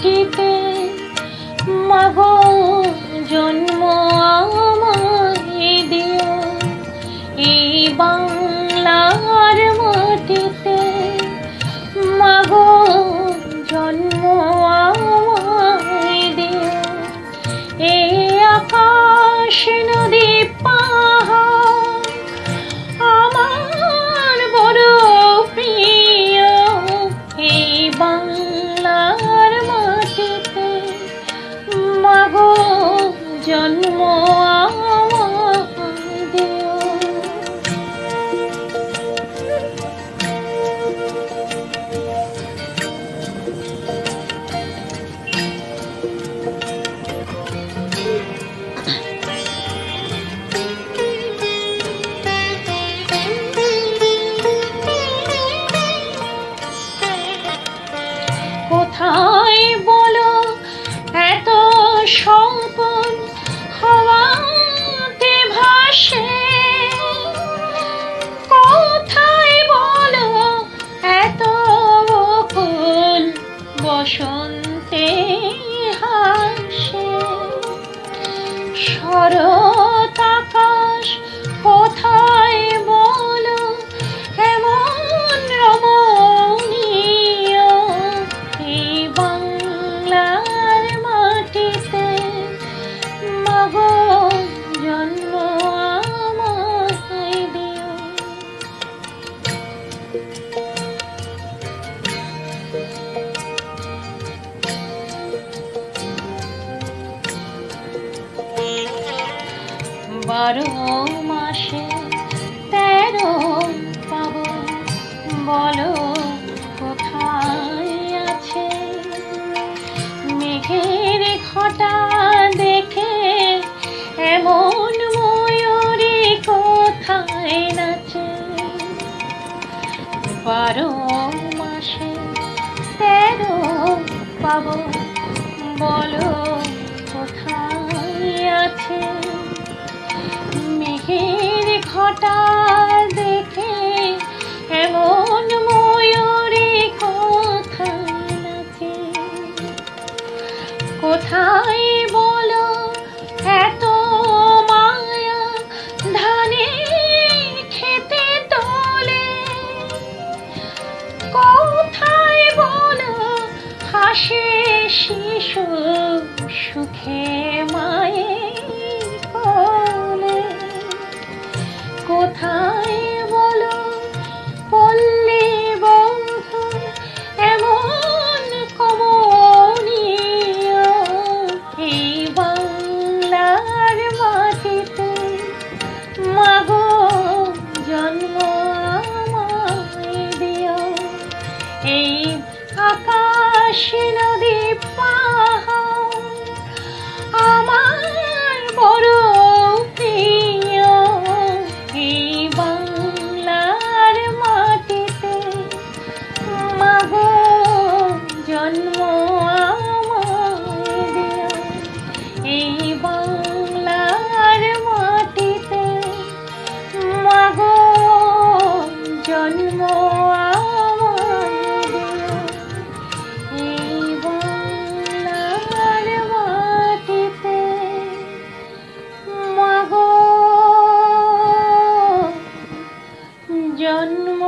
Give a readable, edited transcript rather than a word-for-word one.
মাটিতে মাগো জন্ম আমায় দিও এই বাংলার মাটিতে মাগো জন্ম আমায় দিও এই আকাশ নদী পাহাড় আমার বড় প্রিয় এই বাংলার মাটিতে মাগো জন্ম আমায় দিও কোথায় বলো এত সম্পদ হাওয়াতে ভাসে কোথায় বলো এত বকুল বসন্তে হাসে শরৎ আকাশ কোথায় বলো এমন রমণীয় এই বাংলার মাটিতে মাগো জন্ম আমায় দিও বারো মাসে 13 পাবন বলো কোথায় আছে মেঘের ঘটা দেখে এমন ময়ূরী কোথায় নাচে 12 মাসে 13 পাবন বলো কোথায় আছে মেঘের ঘটা দেখে এমন ময়ূরী কোথায় নাচে কোথায় বলো এত মায়া ধানে খেতে তোলে কোথায় বলো হাসে শিশু সুখে মায়ের কোলে কোথায় বলো পল্লী বন্ধু এমন কমনীয় এই বাংলার মাটিতে মাগো জন্ম আমায় দিও এই আকাশ নদী পাহাড় আমার বড় প্রিয় এই বাংলার মাটিতে মাগো জন্ম আমায় দিও এই বাংলার মাটিতে মাগো জন্ম আমায় দিও এই বাংলার মাটিতে মাগো জন্ম